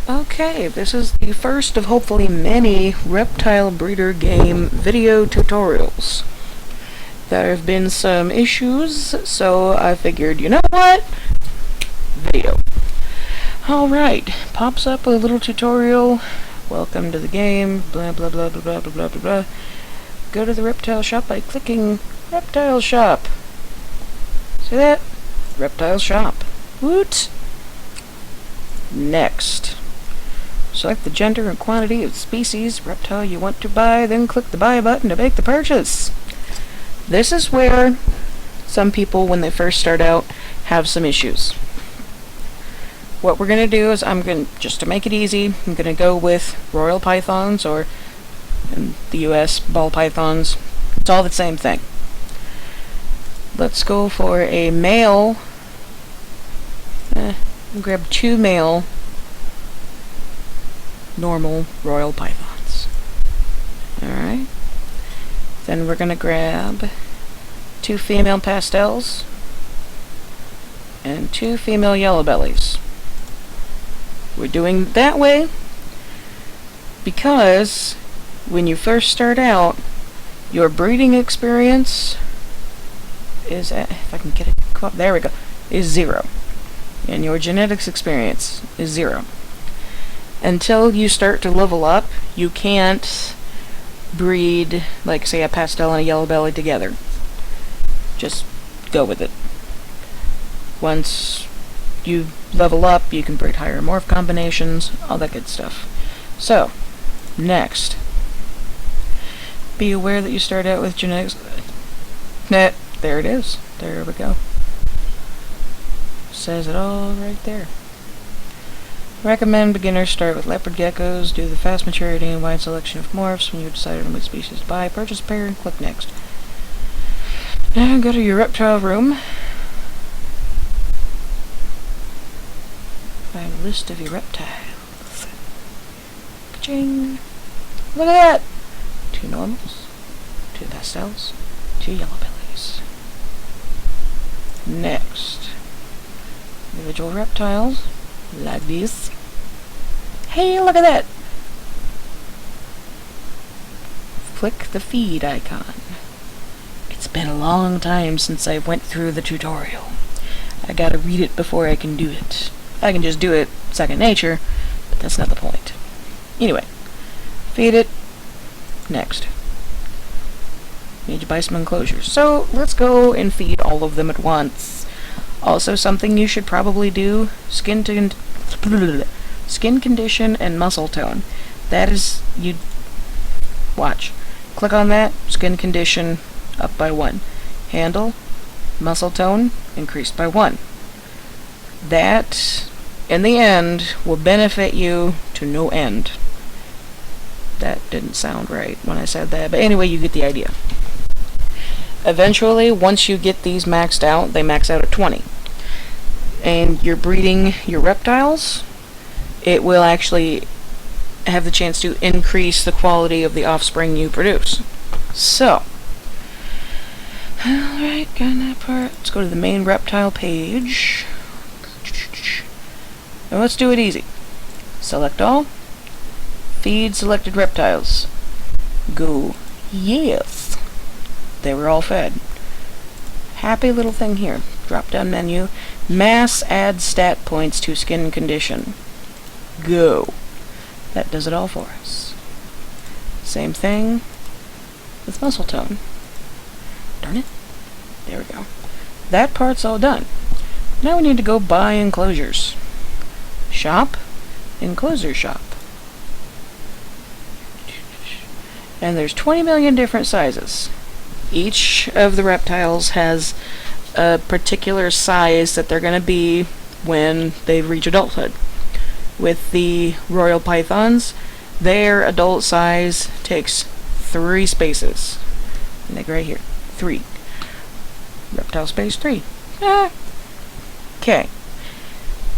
Okay, this is the first of hopefully many reptile breeder game video tutorials. There have been some issues, so I figured, you know what? Video. Alright, pops up a little tutorial. Welcome to the game, blah blah blah blah blah blah blah blah blah. Go to the Reptile shop by clicking Reptile shop. See that? Reptile shop. Woot! Next. Select the gender and quantity of species reptile you want to buy, then click the buy button to make the purchase. This is where some people, when they first start out, have some issues. What we're going to do is, just to make it easy, I'm going to go with royal pythons, or in the US, ball pythons. It's all the same thing. Let's go for a male. Grab 2 male normal royal pythons. Alright. Then we're going to grab 2 female pastels and 2 female yellow bellies. We're doing it that way because when you first start out, your breeding experience is if I can get it, there we go, is 0. And your genetics experience is 0. Until you start to level up, you can't breed, like, say, a pastel and a yellow belly together. Just go with it. Once you level up, you can breed higher morph combinations, all that good stuff. So, next. Be aware that you start out with genetics. There it is. There we go. Says it all right there. Recommend beginners start with leopard geckos, do the fast maturity and wide selection of morphs. When you've decided on which species to buy, purchase a pair and click next. Now go to your reptile room. Find a list of your reptiles. Ka-ching! Look at that! 2 normals, 2 pastels, 2 yellow bellies. Next. Individual reptiles. Like this. Hey, look at that! Click the feed icon. It's been a long time since I went through the tutorial. I gotta read it before I can do it. I can just do it second nature, but that's not the point. Anyway, feed it. Next. Need to buy some enclosures. So, let's go and feed all of them at once. Also, something you should probably do, skin condition and muscle tone. That is, watch. Click on that, skin condition up by 1. Handle, muscle tone, increased by 1. That, in the end, will benefit you to no end. That didn't sound right when I said that, but anyway, you get the idea. Eventually, once you get these maxed out, they max out at 20. And you're breeding your reptiles, it will actually have the chance to increase the quality of the offspring you produce. So, alright, got that part. Let's go to the main reptile page. Now let's do it easy. Select all. Feed selected reptiles. Go. Yes. They were all fed. Happy little thing here. Drop down menu. Mass add stat points to skin condition. Go. That does it all for us. Same thing with muscle tone. Darn it. There we go. That part's all done. Now we need to go buy enclosures. Shop. Enclosure shop. And there's 20 million different sizes. Each of the reptiles has a particular size that they're going to be when they reach adulthood. With the royal pythons, their adult size takes 3 spaces. Like right here. 3. Reptile space 3. Okay.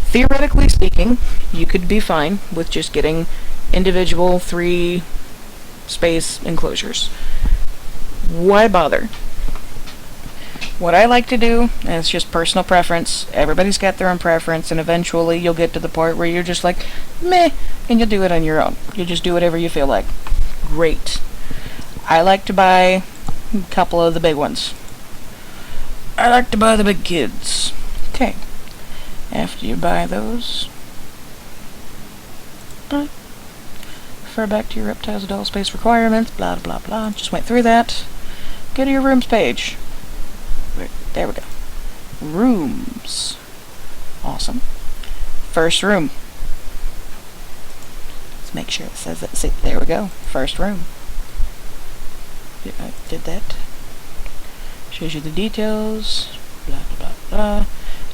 Theoretically speaking, you could be fine with just getting individual 3 space enclosures. Why bother? What I like to do, and it's just personal preference, everybody's got their own preference, and eventually you'll get to the part where you're just like, meh, and you'll do it on your own. You'll just do whatever you feel like. Great. I like to buy a couple of the big ones. I like to buy the big kids. Okay. After you buy those, refer back to your Reptile's adult space requirements, blah blah blah. Just went through that. Go to your rooms page. There we go. Rooms. Awesome. First room. Let's make sure it says that. See, there we go. First room. Yeah, I did that. Shows you the details. Blah blah blah blah.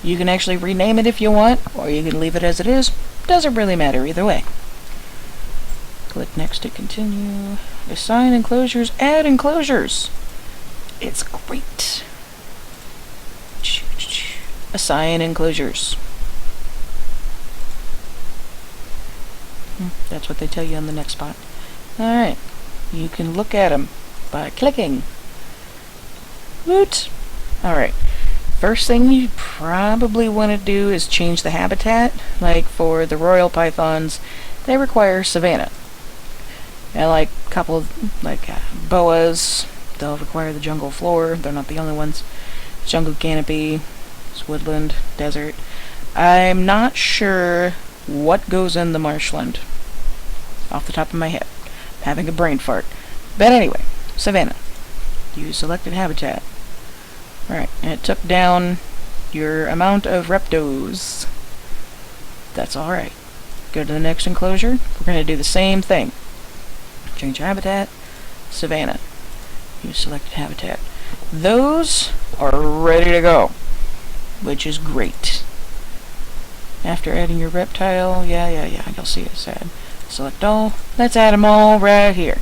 You can actually rename it if you want, or you can leave it as it is. Doesn't really matter either way. Click next to continue. Assign enclosures. Add enclosures. It's great. Assign enclosures. That's what they tell you on the next spot. Alright. You can look at them by clicking. Woot! Alright. First thing you probably want to do is change the habitat. Like for the royal pythons, they require savanna. And like a couple of boas, they'll require the jungle floor. They're not the only ones. Jungle canopy, it's woodland, desert. I'm not sure what goes in the marshland off the top of my head. I'm having a brain fart. But anyway, savanna. Use selected habitat. Alright, and it took down your amount of reptos. That's alright. Go to the next enclosure. We're going to do the same thing. Change habitat. Savanna. Use selected habitat. Those are ready to go, which is great. After adding your reptile, yeah, you'll see it said. Select all. Let's add them all right here.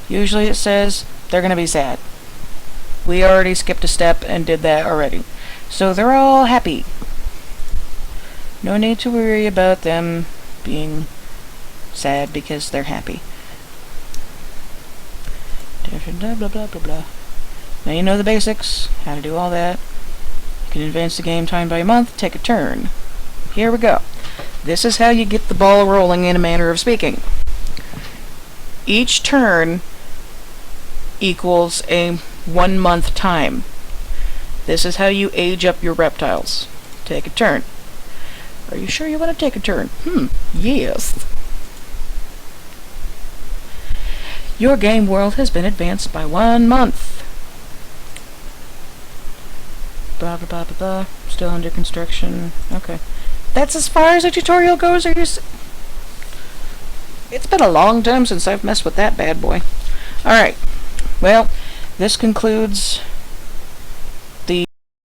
Usually it says they're going to be sad. We already skipped a step and did that already. So they're all happy. No need to worry about them being sad because they're happy. Blah, blah, blah, blah, blah. Now you know the basics, how to do all that. You can advance the game time by month, take a turn. Here we go. This is how you get the ball rolling in a manner of speaking. Each turn equals a 1 month time. This is how you age up your reptiles. Take a turn. Are you sure you want to take a turn? Yes. Your game world has been advanced by 1 month. Blah blah blah blah blah. Still under construction. Okay. That's as far as the tutorial goes, are you It's been a long time since I've messed with that bad boy. Alright. Well, this concludes